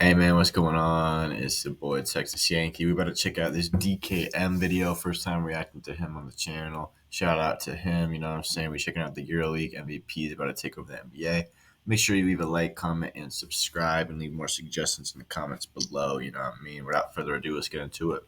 Hey man, what's going on? It's the boy Texas Yankee. We better check out this DKM video. First time reacting to him on the channel. Shout out to him. You know what I'm saying? We're checking out the EuroLeague MVP. He's about to take over the NBA. Make sure you leave a like, comment, and subscribe, and leave more suggestions in the comments below. You know what I mean? Without further ado, let's get into it.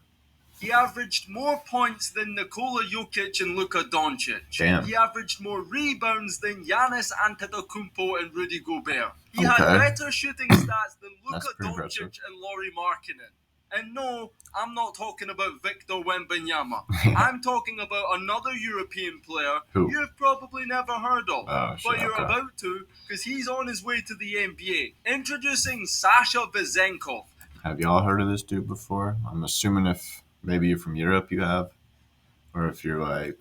He averaged more points than Nikola, Jokic, and Luka, doncic. Damn. He averaged more rebounds than Giannis, Antetokoumpo, and Rudy Gobert. He had better shooting stats than Luka, Doncic, and Lauri Markkanen. And no, I'm not talking about Victor Wembanyama. I'm talking about another European player you've probably never heard of. But you're about to, because he's on his way to the NBA. Introducing Sasha Vezenkov. Have y'all heard of this dude before? I'm assuming if maybe you're from Europe, you have. Or if you're like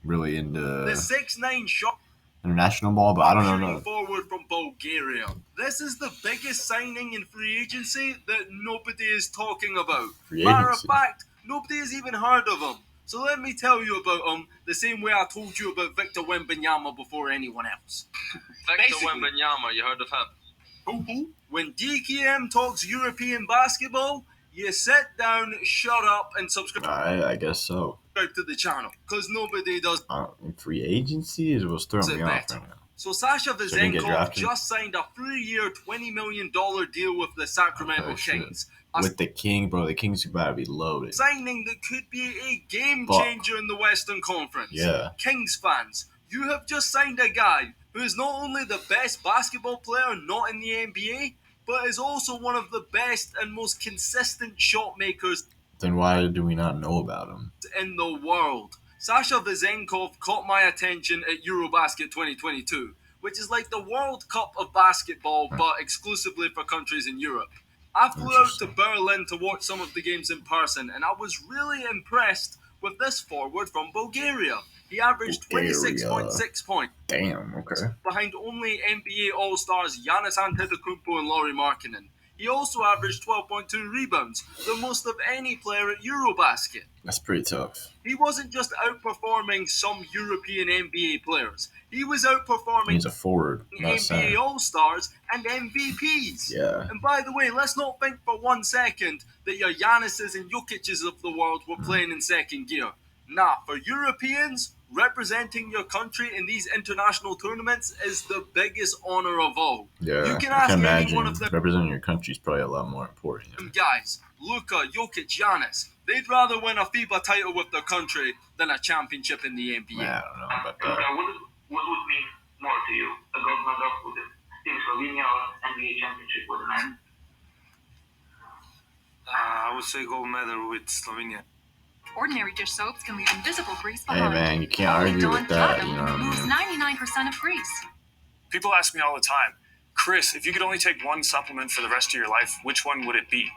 really into the 6'9" shot international ball, but I don't know. Forward from Bulgaria. This is the biggest signing in free agency that nobody is talking about. Matter of fact, nobody has even heard of him. So let me tell you about him the same way I told you about Victor Wembanyama before anyone else. Victor Wembanyama, you heard of him? When DKM talks European basketball, you sit down, shut up, and subscribe. I guess so. To the channel, because nobody does. Free agency is what's throwing me off right now. So Sasha Vezenkov just signed a 3-year, $20 million deal with the Sacramento Kings. With the King, bro, the Kings about to be loaded. Signing that could be a game changer in the Western Conference. Yeah. Kings fans, you have just signed a guy who is not only the best basketball player not in the NBA, but is also one of the best and most consistent shot makers. Then why do we not know about him? In the world. Sasha Vezenkov caught my attention at EuroBasket 2022, which is like the World Cup of basketball, but exclusively for countries in Europe. I flew out to Berlin to watch some of the games in person, and I was really impressed with this forward from Bulgaria. He averaged 26.6 points. Damn, okay. Behind only NBA All-Stars Giannis Antetokoumpo and Lauri Markkanen. He also averaged 12.2 rebounds, the most of any player at EuroBasket. That's pretty tough. He wasn't just outperforming some European NBA players. He was outperforming He's a forward, NBA All-Stars and MVPs. Yeah. And by the way, let's not think for 1 second that your Giannis's and Jokic's of the world were playing in second gear. Nah, for Europeans, representing your country in these international tournaments is the biggest honor of all. Yeah, you can I ask can imagine any one of them. Representing your country is probably a lot more important. Guys, Luka, Jokic, Giannis, they'd rather win a FIBA title with their country than a championship in the NBA. Yeah, I don't know about that. What would mean more to you, a gold medal with Team Slovenia or NBA championship with the men? I would say gold medal with Slovenia. Ordinary dish soaps can leave invisible grease behind. Hey man, you can't argue with that, you know what I removes 99% of grease. People ask me all the time, Chris, if you could only take one supplement for the rest of your life, which one would it be?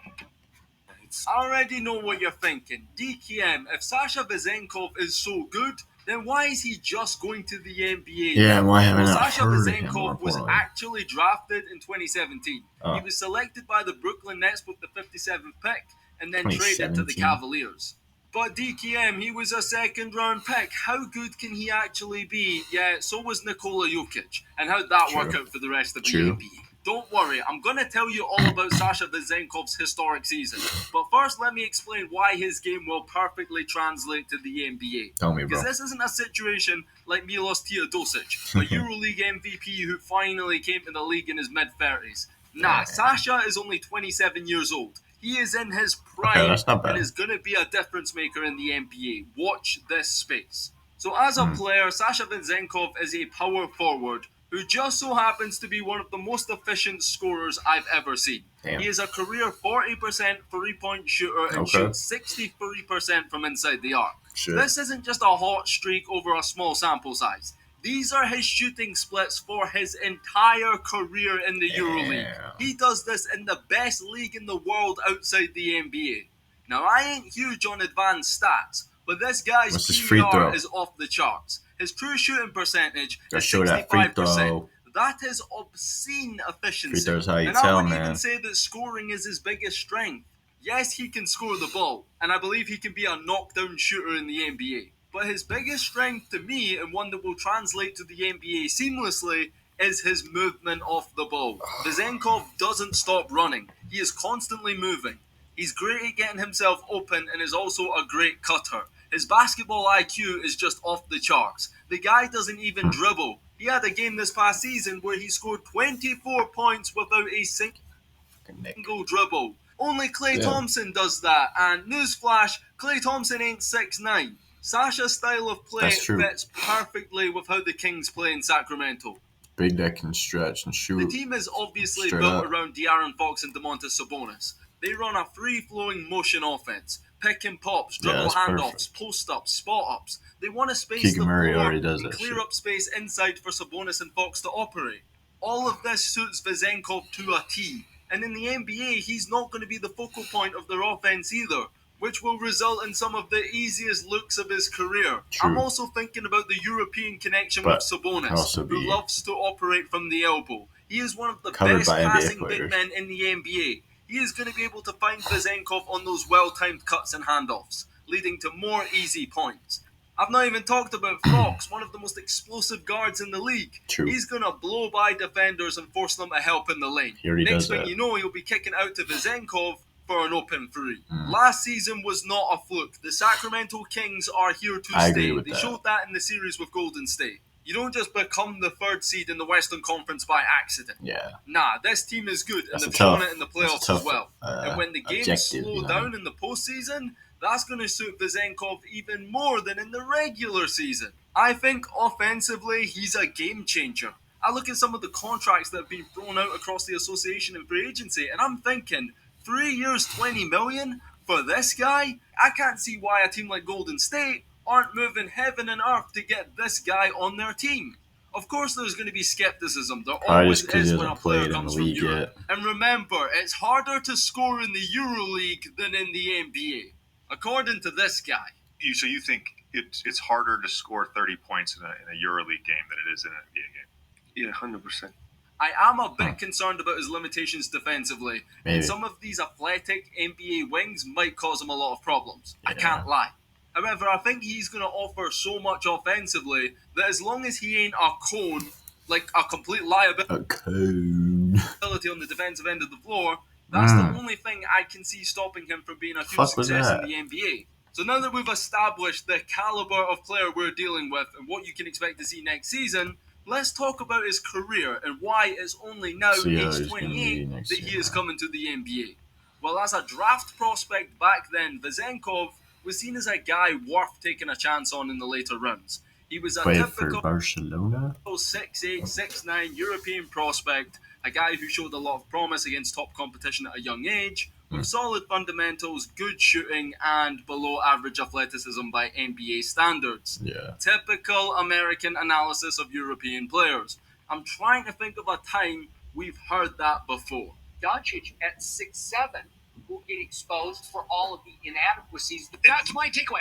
I already know what you're thinking. DKM, if Sasha Vezenkov is so good, then why is he just going to the NBA? Yeah, why haven't I Sasha heard of him? Vezenkov was actually drafted in 2017. He was selected by the Brooklyn Nets with the 57th pick and then traded to the Cavaliers. But DKM, he was a second-round pick. How good can he actually be? Yeah, so was Nikola Jokic. And how'd that work out for the rest of the NBA? Don't worry, I'm going to tell you all about Sasha Vezenkov's historic season. But first, let me explain why his game will perfectly translate to the NBA. Tell me, bro. Because this isn't a situation like Milos Teodosic, a EuroLeague MVP who finally came to the league in his mid-30s. Nah, Sasha is only 27 years old. He is in his prime and is going to be a difference maker in the NBA. Watch this space. So as a player, Sasha Vezenkov is a power forward who just so happens to be one of the most efficient scorers I've ever seen. He is a career 40% three-point shooter and shoots 63% from inside the arc. This isn't just a hot streak over a small sample size. These are his shooting splits for his entire career in the EuroLeague. He does this in the best league in the world outside the NBA. Now, I ain't huge on advanced stats, but this guy's PER is off the charts. His true shooting percentage is 65%. That is obscene efficiency. Free throws how you and tell, I would man. even say that scoring is his biggest strength. Yes, he can score the ball, and I believe he can be a knockdown shooter in the NBA. But his biggest strength to me, and one that will translate to the NBA seamlessly, is his movement off the ball. Vezenkov doesn't stop running. He is constantly moving. He's great at getting himself open and is also a great cutter. His basketball IQ is just off the charts. The guy doesn't even dribble. He had a game this past season where he scored 24 points without a single dribble. Only Klay Thompson does that, and newsflash, Klay Thompson ain't 6'9". Sasha's style of play fits perfectly with how the Kings play in Sacramento. Big that can stretch and shoot. The team is obviously built around De'Aaron Fox and Domantas Sabonis. They run a free-flowing motion offense. Pick and pops, dribble handoffs, post-ups, spot-ups. They want to space the floor and clear up space inside for Sabonis and Fox to operate. All of this suits Vezenkov to a T. And in the NBA, he's not going to be the focal point of their offense either, which will result in some of the easiest looks of his career. True. I'm also thinking about the European connection with Sabonis, who loves to operate from the elbow. He is one of the best passing big men in the NBA. He is going to be able to find Vezenkov on those well-timed cuts and handoffs, leading to more easy points. I've not even talked about Fox, one of the most explosive guards in the league. True. He's going to blow by defenders and force them to help in the lane. Next thing you know, he'll be kicking out to Vezenkov for an open three. Last season was not a fluke. The Sacramento Kings are here to stay. They showed that in the series with Golden State. You don't just become the third seed in the Western Conference by accident. Yeah. Nah, this team is good, and they've shown it in the playoffs as well. And when the games slow down in the postseason, that's going to suit Vezenkov even more than in the regular season. I think offensively, he's a game changer. I look at some of the contracts that have been thrown out across the association in free agency, and I'm thinking, 3 years, $20 million for this guy? I can't see why a team like Golden State aren't moving heaven and earth to get this guy on their team. Of course, there's going to be skepticism. There always is when a player comes from Europe. And remember, it's harder to score in the EuroLeague than in the NBA. According to this guy. So you think it's harder to score 30 points in a EuroLeague game than it is in an NBA game? Yeah, 100%. I am a bit concerned about his limitations defensively. Maybe. And some of these athletic NBA wings might cause him a lot of problems. Yeah. I can't lie. However, I think he's going to offer so much offensively that as long as he ain't a cone, like a complete liability on the defensive end of the floor, that's the only thing I can see stopping him from being a huge success in the NBA. So now that we've established the caliber of player we're dealing with and what you can expect to see next season, let's talk about his career and why it's only now, age 28, that he is coming to the NBA. Well, as a draft prospect back then, Vezenkov was seen as a guy worth taking a chance on in the later rounds. He was a typical 6'8", 6'9" European prospect, a guy who showed a lot of promise against top competition at a young age, with solid fundamentals, good shooting, and below-average athleticism by NBA standards. Yeah. Typical American analysis of European players. I'm trying to think of a time we've heard that before. Doncic at 6'7" will get exposed for all of the inadequacies. That's my takeaway.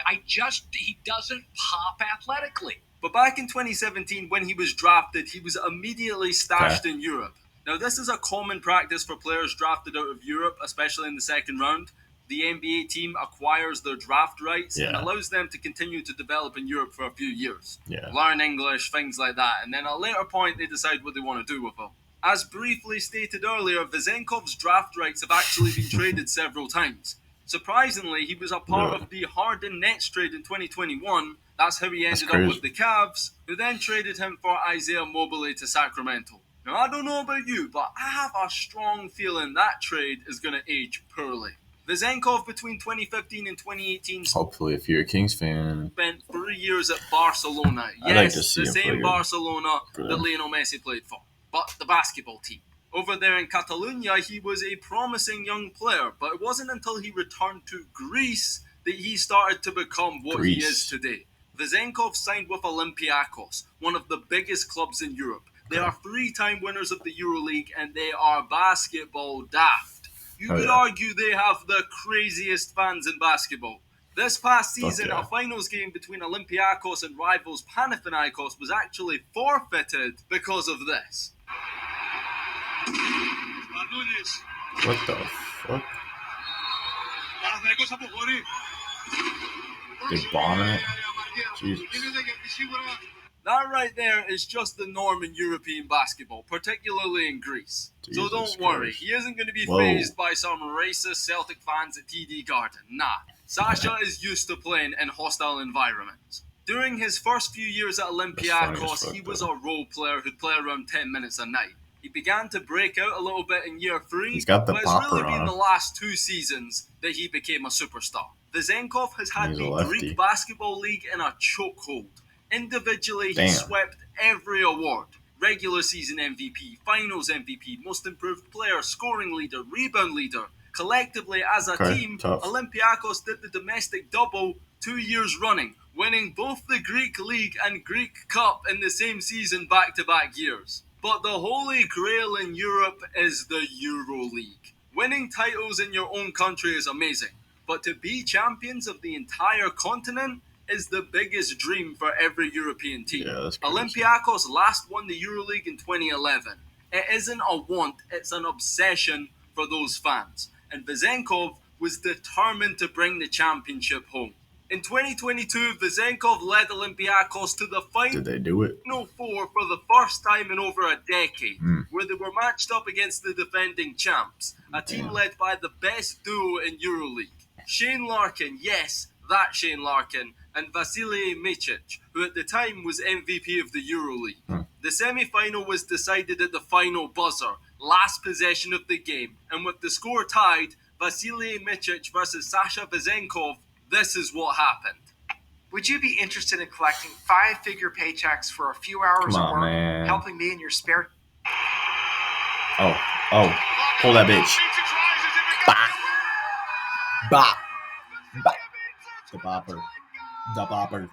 He doesn't pop athletically. But back in 2017, when he was drafted, he was immediately stashed in Europe. Now, this is a common practice for players drafted out of Europe, especially in the second round. The NBA team acquires their draft rights and allows them to continue to develop in Europe for a few years. Learn English, things like that. And then at a later point, they decide what they want to do with them. As briefly stated earlier, Vezenkov's draft rights have actually been traded several times. Surprisingly, he was a part of the Harden-Nets trade in 2021. That's how he ended up with the Cavs, who then traded him for Isaiah Mobley to Sacramento. Now, I don't know about you, but I have a strong feeling that trade is going to age poorly. Vezenkov between 2015 and 2018 hopefully, if you're a Kings fan, spent 3 years at Barcelona. Yes, the same Barcelona that Lionel Messi played for, but the basketball team. Over there in Catalonia, he was a promising young player, but it wasn't until he returned to Greece that he started to become what he is today. Vezenkov signed with Olympiakos, one of the biggest clubs in Europe. They are 3-time winners of the EuroLeague, and they are basketball daft. You could argue they have the craziest fans in basketball. This past season, a finals game between Olympiakos and rivals Panathinaikos was actually forfeited because of this. What the fuck? They bombing it? Jesus. That right there is just the norm in European basketball, particularly in Greece. So Jesus don't worry, Christ. he isn't going to be Whoa. fazed by some racist Celtic fans at TD Garden. Nah, Sasha is used to playing in hostile environments. During his first few years at Olympiakos, he was a role player who'd play around 10 minutes a night. He began to break out a little bit in year 3, He's got the but it's really popper been on the him. last 2 seasons that he became a superstar. Vezenkov has had He's a the lefty. Greek Basketball League in a chokehold. Individually, he Damn. swept every award. Regular season MVP, finals MVP, most improved player, scoring leader, rebound leader. Collectively, as a team, tough. Olympiakos did the domestic double 2 years running, winning both the Greek League and Greek Cup in the same season back-to-back years. But the holy grail in Europe is the EuroLeague. Winning titles in your own country is amazing, but to be champions of the entire continent is the biggest dream for every European team. Yeah, that's crazy. Olympiakos last won the EuroLeague in 2011. It isn't a want, it's an obsession for those fans. And Vezenkov was determined to bring the championship home. In 2022, Vezenkov led Olympiakos to the Did they do it? Final Four for the first time in over a decade, where they were matched up against the defending champs, a team led by the best duo in EuroLeague. Shane Larkin, yes, that Shane Larkin, and Vasily Micic, who at the time was MVP of the EuroLeague. The semi-final was decided at the final buzzer, last possession of the game, and with the score tied, Vasily Micic versus Sasha Vezenkov, this is what happened. Would you be interested in collecting 5-figure paychecks for a few hours Come of on, work, man. helping me in your spare? Oh, pull that bitch. Bop. Bop. Bop. The bopper. The bopper.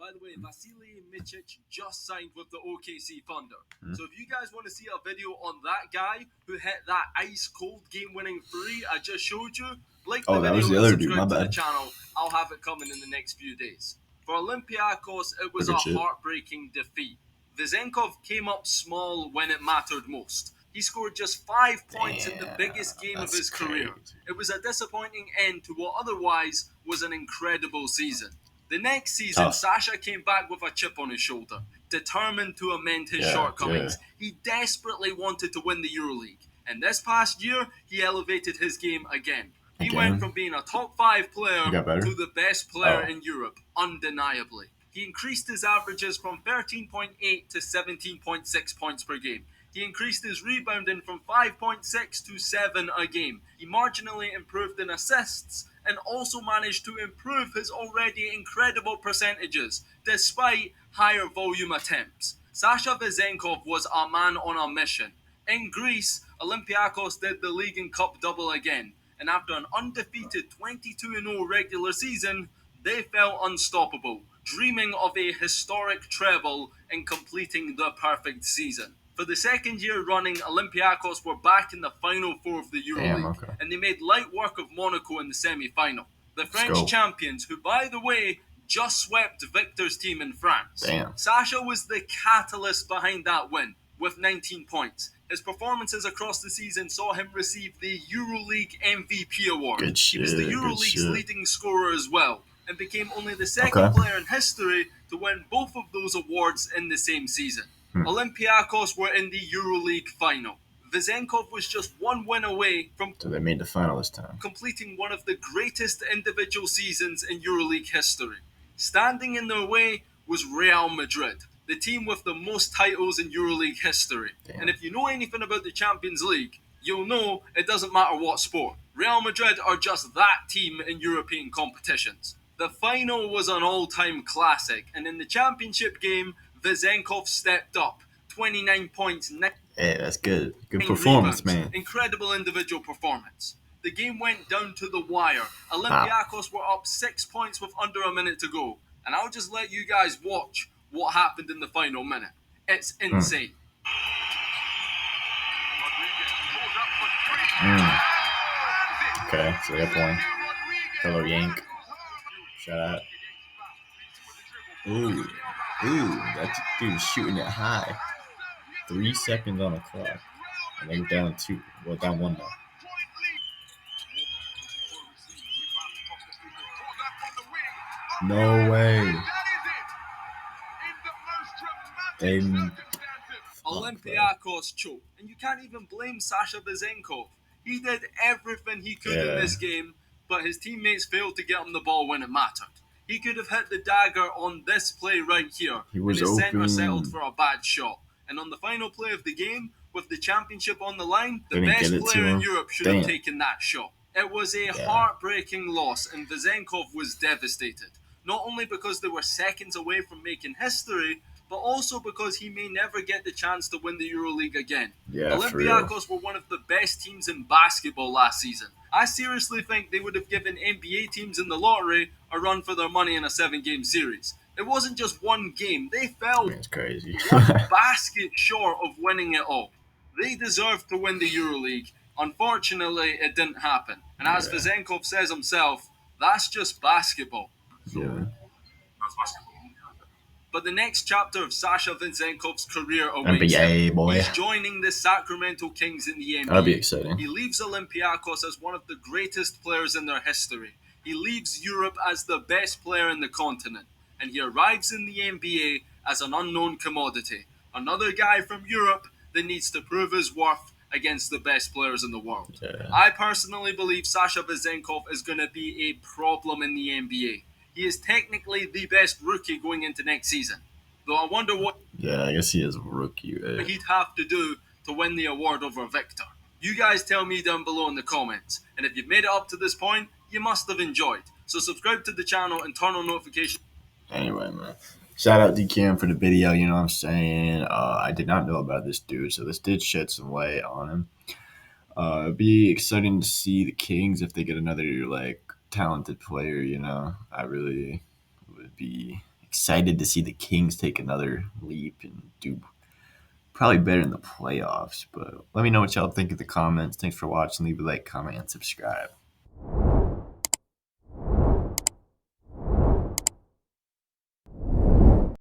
By the way, Vasily Micic just signed with the OKC Thunder. So if you guys want to see a video on that guy who hit that ice-cold game-winning 3 I just showed you, like the Oh, that video was the and other dude, subscribe my to the bad. channel. I'll have it coming in the next few days. For Olympiakos, it was Look a at you. heartbreaking defeat. Vezenkov came up small when it mattered most. He scored just 5 points in the biggest game of that's his career. crazy. It was a disappointing end to what otherwise was an incredible season. The next season, Tough. Sasha came back with a chip on his shoulder, determined to amend his shortcomings. He desperately wanted to win the EuroLeague, and this past year, he elevated his game again. He went from being a top 5 player He got better? to the best player Oh. in Europe, undeniably. He increased his averages from 13.8 to 17.6 points per game. He increased his rebounding from 5.6 to 7 a game. He marginally improved in assists and also managed to improve his already incredible percentages, despite higher volume attempts. Sasha Vezenkov was a man on a mission. In Greece, Olympiakos did the league and cup double again, and after an undefeated 22-0 regular season, they felt unstoppable, dreaming of a historic treble and completing the perfect season. For the second year running, Olympiakos were back in the Final Four of the EuroLeague, and they made light work of Monaco in the semi-final. The French champions, who by the way, just swept Victor's team in France. Sasha was the catalyst behind that win, with 19 points. His performances across the season saw him receive the EuroLeague MVP award. He was the EuroLeague's leading scorer as well, and became only the second player in history to win both of those awards in the same season. Olympiakos were in the EuroLeague final. Vezenkov was just one win away from So they made the final this time. completing one of the greatest individual seasons in EuroLeague history. Standing in their way was Real Madrid, the team with the most titles in EuroLeague history. And if you know anything about the Champions League, you'll know it doesn't matter what sport. Real Madrid are just that team in European competitions. The final was an all-time classic, and in the championship game, Vezenkov stepped up. 29 points. Hey, that's good. Good performance, man. Incredible individual performance. The game went down to the wire. Olympiakos were up 6 points with under a minute to go. And I'll just let you guys watch what happened in the final minute. It's insane. Okay, so they got one. Fellow Yank. Shout out. Ooh, that dude's shooting it high. 3 seconds on the clock. And they're down 2. Well, down 1 now. No way. They Olympiakos choke, and you can't even blame Sasha Vezenkov. He did everything he could in this game, but his teammates failed to get him the ball when it mattered. He could have hit the dagger on this play right here, He was and his open. center settled for a bad shot. And on the final play of the game, with the championship on the line, the Didn't best get it to player in him. Europe should Damn. have taken that shot. It was a heartbreaking loss, and Vezenkov was devastated. Not only because they were seconds away from making history, but also because he may never get the chance to win the EuroLeague again. Yeah, for real. Olympiakos were one of the best teams in basketball last season. I seriously think they would have given NBA teams in the lottery a run for their money in a 7-game series. It wasn't just one game. They fell It's crazy. one basket short of winning it all. They deserved to win the EuroLeague. Unfortunately, it didn't happen. And as Vezenkov says himself, that's just basketball. Yeah. But the next chapter of Sasha Vezenkov's career awaits NBA him. boy. He's joining the Sacramento Kings in the NBA. That'll be exciting. He leaves Olympiakos as one of the greatest players in their history. He leaves Europe as the best player in the continent. And he arrives in the NBA as an unknown commodity. Another guy from Europe that needs to prove his worth against the best players in the world. Yeah. I personally believe Sasha Vezenkov is going to be a problem in the NBA. He is technically the best rookie going into next season. Though I wonder what Yeah, I guess he is a rookie. he'd have to do to win the award over Victor. You guys tell me down below in the comments. And if you've made it up to this point, you must have enjoyed. So subscribe to the channel and turn on notifications. Anyway, man. Shout out DKM for the video, you know what I'm saying? I did not know about this dude, so this did shed some light on him. It'd be exciting to see the Kings if they get another, like, talented player, you know? I really would be excited to see the Kings take another leap and do probably better in the playoffs. But let me know what y'all think in the comments. Thanks for watching. Leave a like, comment, and subscribe.